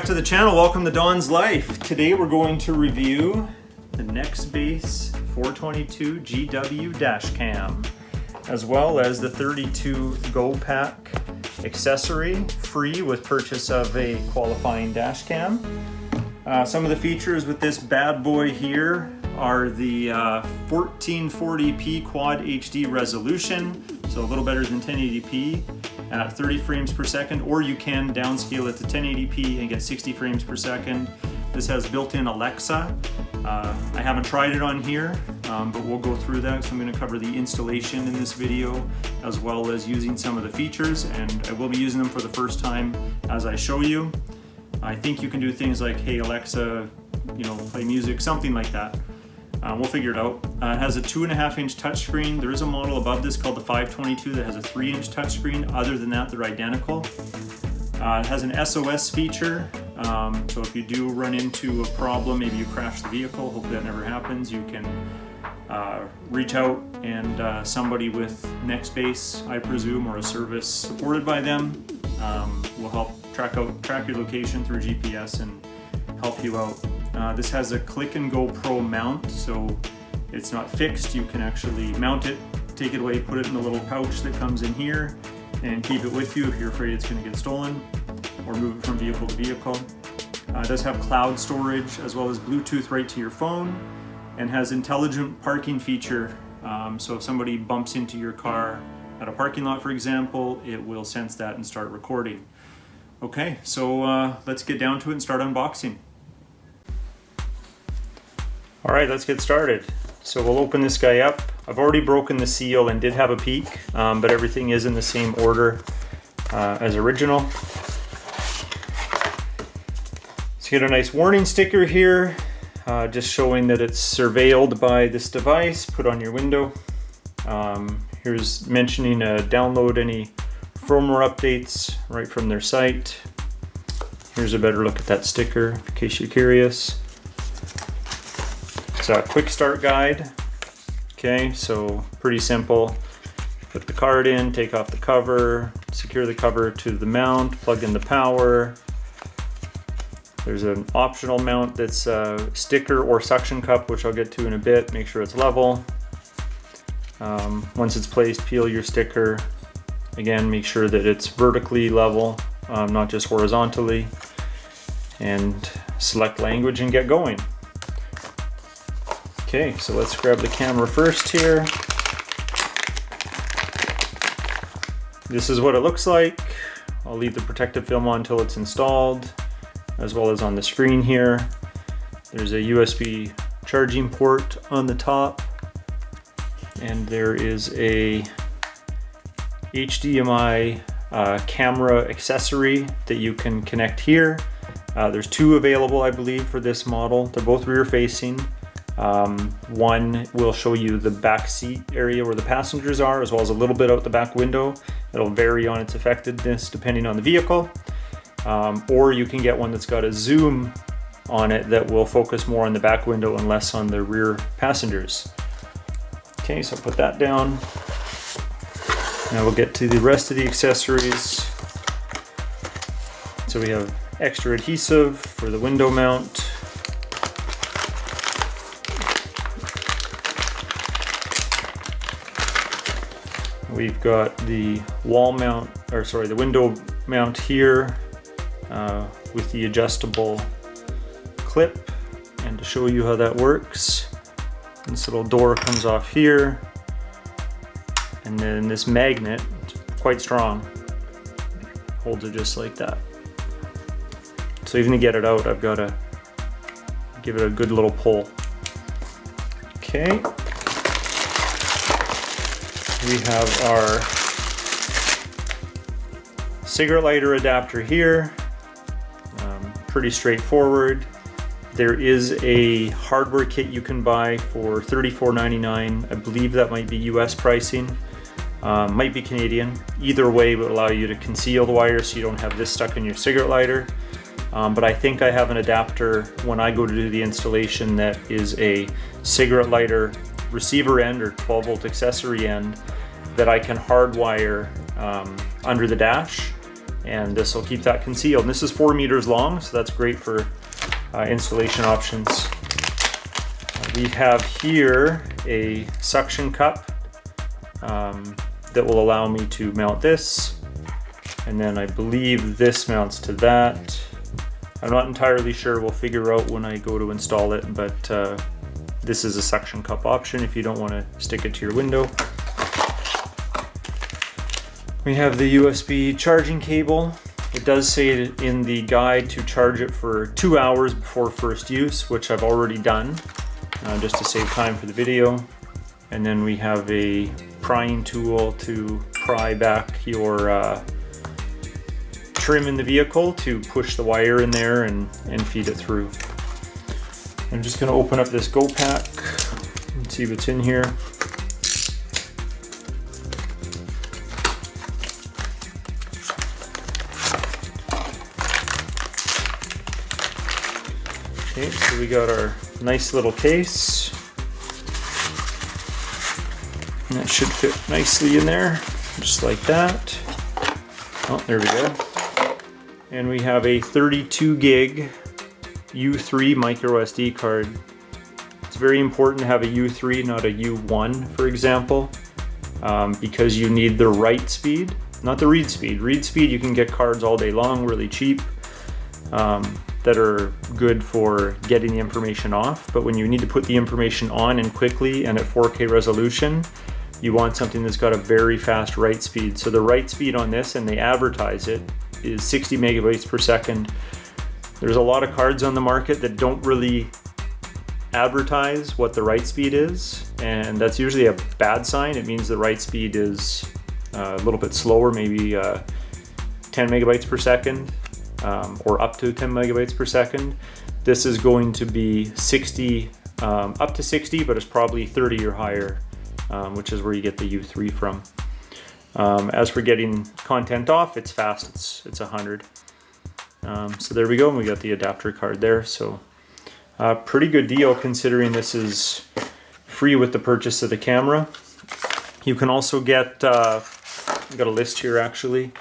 back to the channel. Welcome to Don's Life. Today we're going to review the Nextbase 422GW dash cam, as well as the 32 Go Pack accessory, free with purchase of a qualifying dash cam. Some of the features with this bad boy here are the 1440p quad HD resolution, so a little better than 1080p at 30 frames per second, or you can downscale it to 1080p and get 60 frames per second. This has built-in Alexa. I haven't tried it on here, but we'll go through that. So I'm going to cover the installation in this video, as well as using some of the features, and I will be using them for the first time as I show you. I think you can do things like, hey Alexa, play music, something like that. We'll figure it out. It has a 2.5-inch touchscreen. There is a model above this called the 522 that has a 3-inch touchscreen. Other than that, they're identical. It has an SOS feature, so if you do run into a problem, maybe you crash the vehicle, hopefully that never happens, you can reach out and somebody with Nextbase, I presume, or a service supported by them, will help track your location through GPS and help you out. This has a click and go pro mount, so it's not fixed. You can actually mount it, take it away, put it in a little pouch that comes in here, and keep it with you if you're afraid it's going to get stolen, or move it from vehicle to vehicle. It does have cloud storage as well as Bluetooth right to your phone, and has intelligent parking feature. So if somebody bumps into your car at a parking lot, for example, it will sense that and start recording. Okay, so let's get down to it and start unboxing. All right, let's get started. So we'll open this guy up. I've already broken the seal and did have a peek, but everything is in the same order as original. So you get a nice warning sticker here, just showing that it's surveilled by this device, put on your window. Here's mentioning download any firmware updates right from their site. Here's a better look at that sticker in case you're curious. It's a quick start guide. Okay, so pretty simple. Put the card in, take off the cover, secure the cover to the mount, plug in the power. There's an optional mount that's a sticker or suction cup, which I'll get to in a bit. Make sure it's level. Once it's placed, peel your sticker. Again, make sure that it's vertically level, not just horizontally. And select language and get going. Okay, so let's grab the camera first here. This is what it looks like. I'll leave the protective film on until it's installed, as well as on the screen here. There's a USB charging port on the top, and there is a HDMI camera accessory that you can connect here. There's two available, I believe, for this model. They're both rear facing. One will show you the back seat area where the passengers are, as well as a little bit out the back window. It'll vary on its effectiveness depending on the vehicle. Or you can get one that's got a zoom on it that will focus more on the back window and less on the rear passengers. Okay, so put that down. Now we'll get to the rest of the accessories. So we have extra adhesive for the window mount. We've got the wall mount, or sorry, the window mount here with the adjustable clip. And to show you how that works, this little door comes off here, and then this magnet, it's quite strong, holds it just like that. So even to get it out, I've got to give it a good little pull. Okay. We have our cigarette lighter adapter here. Pretty straightforward. There is a hardware kit you can buy for $34.99. I believe that might be US pricing. Might be Canadian. Either way will allow you to conceal the wire so you don't have this stuck in your cigarette lighter. But I think I have an adapter when I go to do the installation that is a cigarette lighter receiver end or 12-volt accessory end that I can hardwire under the dash and this will keep that concealed. And this is 4 meters long, so that's great for installation options. We have here a suction cup that will allow me to mount this, and then I believe this mounts to that. I'm not entirely sure, we'll figure out when I go to install it, but this is a suction cup option if you don't want to stick it to your window. We have the USB charging cable. It does say in the guide to charge it for 2 hours before first use, which I've already done, just to save time for the video. And then we have a prying tool to pry back your trim in the vehicle to push the wire in there and feed it through. I'm just going to open up this Go Pack and see what's in here. Okay, so we got our nice little case. And that should fit nicely in there, just like that. Oh, there we go. And we have a 32 gig U3 micro SD card. It's very important to have a U3, not a U1, for example, because you need the write speed, not the read speed. Read speed, you can get cards all day long, really cheap, that are good for getting the information off. But when you need to put the information on and quickly and at 4K resolution, you want something that's got a very fast write speed. So the write speed on this, and they advertise it, is 60 megabytes per second. There's a lot of cards on the market that don't really advertise what the write speed is, and that's usually a bad sign. It means the write speed is a little bit slower, maybe 10 megabytes per second, or up to 10 megabytes per second. This is going to be 60, up to 60, but it's probably 30 or higher, which is where you get the U3 from. As for getting content off, it's fast, it's 100. So there we go, and we got the adapter card there. So pretty good deal considering this is free with the purchase of the camera. You can also get, I've got a list here actually,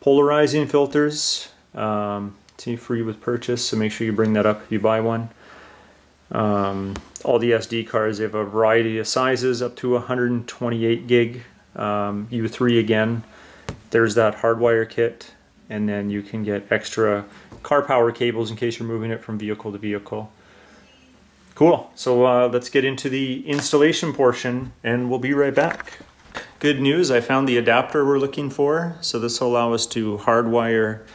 polarizing filters, see, free with purchase, so make sure you bring that up if you buy one. All the SD cards, they have a variety of sizes up to 128 gig. U3 again, there's that hardwire kit, and then you can get extra car power cables in case you're moving it from vehicle to vehicle. Cool, so let's get into the installation portion and we'll be right back. Good news, I found the adapter we're looking for, so this will allow us to hardwire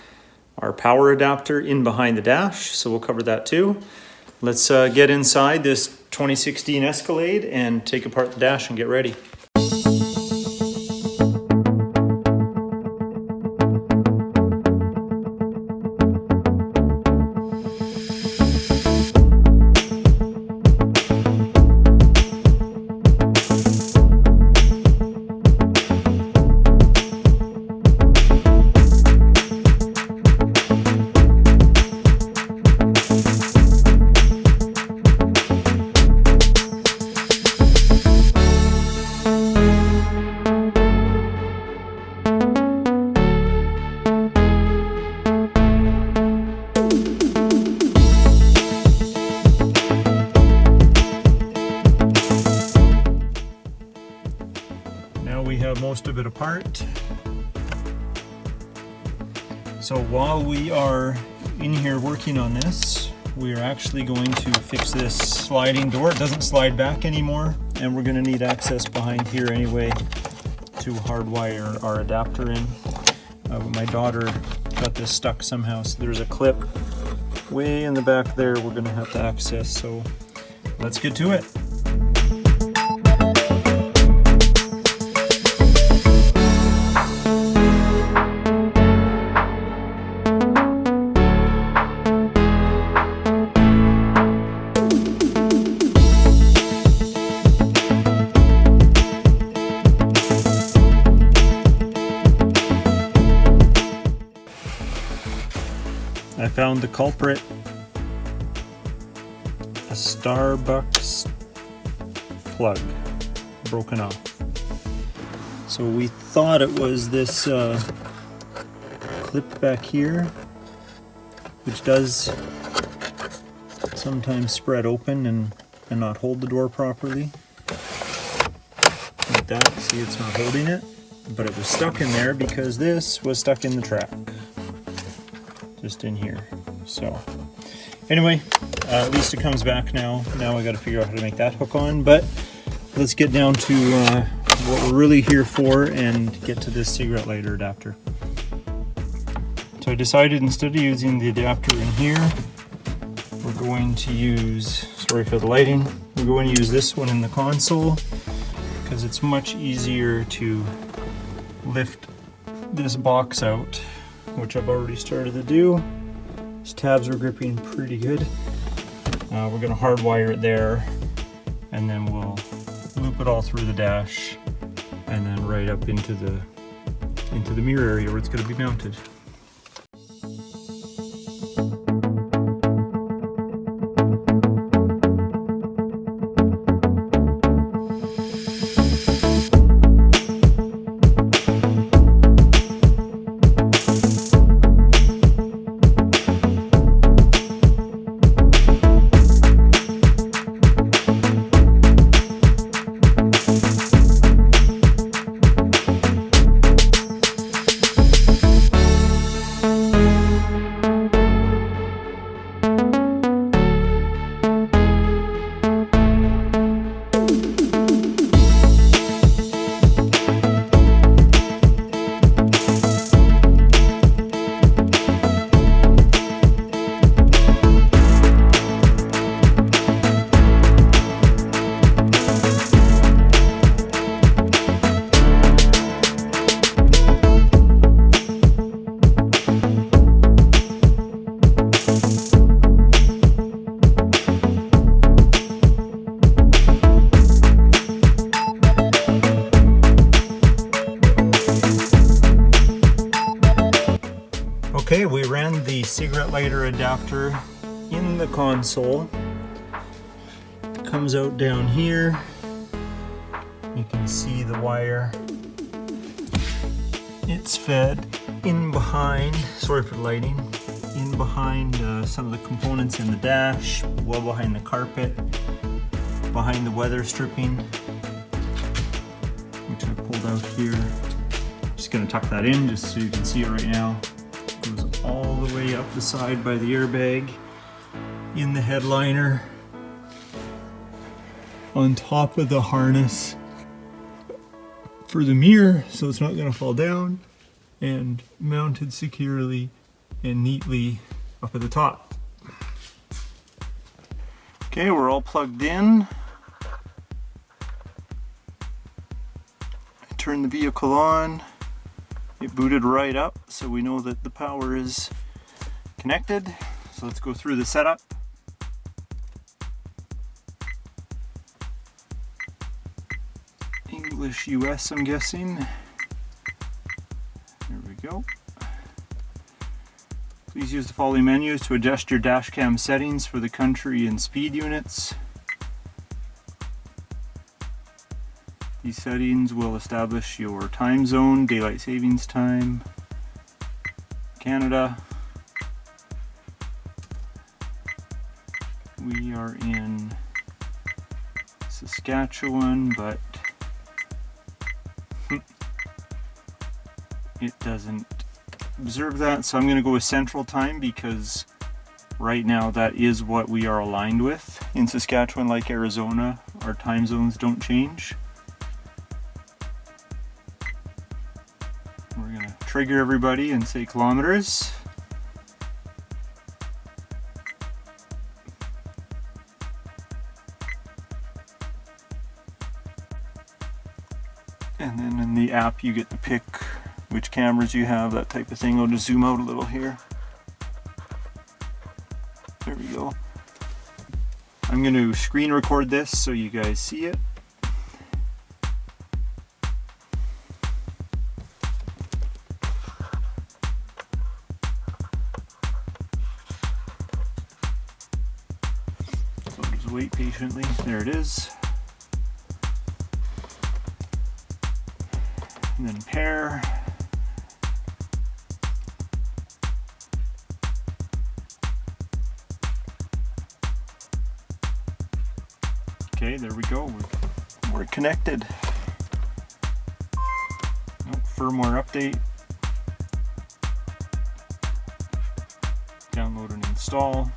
our power adapter in behind the dash, so we'll cover that too. Let's get inside this 2016 Escalade and take apart the dash and get ready. Most of it apart. So while we are in here working on this, we are actually going to fix this sliding door. It doesn't slide back anymore, and we're going to need access behind here anyway to hardwire our adapter in. My daughter got this stuck somehow, so there's a clip way in the back there we're going to have to access, so let's get to it. I found the culprit, a Starbucks plug broken off. So we thought it was this clip back here, which does sometimes spread open and not hold the door properly. Like that, see, it's not holding it, but it was stuck in there because this was stuck in the track. Just in here. So anyway, at least it comes back now. Now I got to figure out how to make that hook on, but let's get down to what we're really here for and get to this cigarette lighter adapter. So I decided instead of using the adapter in here, we're going to use, sorry for the lighting, we're going to use this one in the console because it's much easier to lift this box out, which I've already started to do. These tabs are gripping pretty good. We're going to hardwire it there, and then we'll loop it all through the dash and then right up into the mirror area where it's going to be mounted. Okay, we ran the cigarette lighter adapter in the console. It comes out down here. You can see the wire. It's fed in behind, sorry for the lighting, in behind some of the components in the dash, well behind the carpet, behind the weather stripping, which I pulled out here. Just gonna tuck that in just so you can see it right now. Goes all the way up the side by the airbag, in the headliner, on top of the harness for the mirror so it's not going to fall down, and mounted securely and neatly up at the top. Okay, we're all plugged in. I turned the vehicle on. It booted right up, so we know that the power is connected. So let's go through the setup. English US, I'm guessing. There we go. Please use the following menus to adjust your dash cam settings for the country and speed units. These settings will establish your time zone, daylight savings time, Canada. We are in Saskatchewan, but it doesn't observe that, so I'm going to go with Central Time because right now that is what we are aligned with. In Saskatchewan, like Arizona, our time zones don't change. We're going to trigger everybody and say kilometers. And then in the app you get to pick which cameras you have, that type of thing. I'll just zoom out a little here. There we go. I'm going to screen record this so you guys see it. So just wait patiently. There it is. And then pair. Okay, there we go. We're connected. Firmware update. Download and install.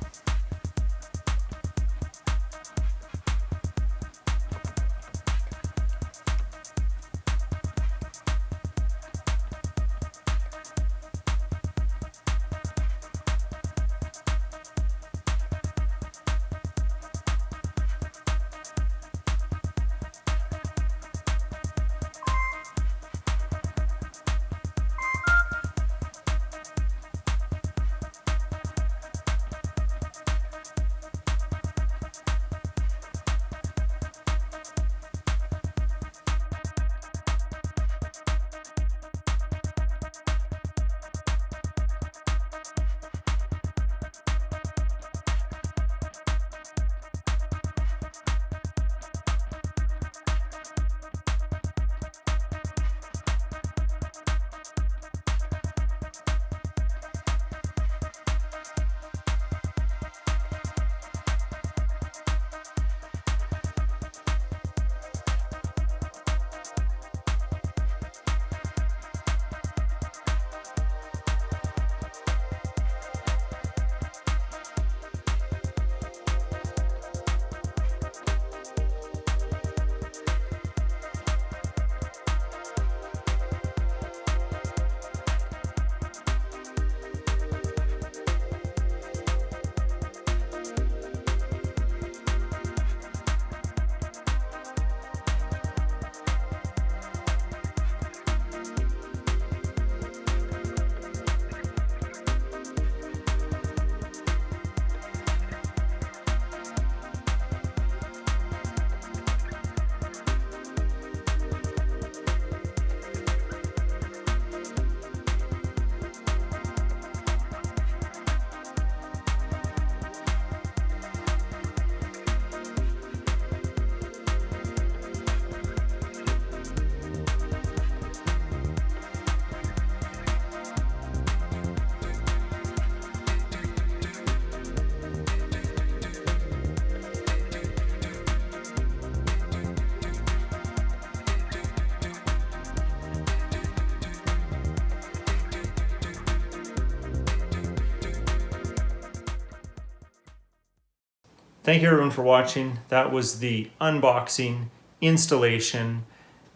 Thank you everyone for watching. That was the unboxing, installation,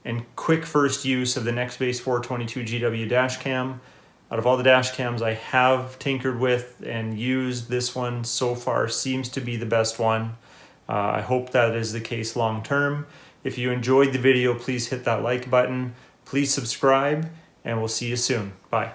and quick first use of the Nextbase 422GW dash cam. Out of all the dash cams I have tinkered with and used, this one so far seems to be the best one. I hope that is the case long term. If you enjoyed the video, please hit that like button. Please subscribe, and we'll see you soon. Bye.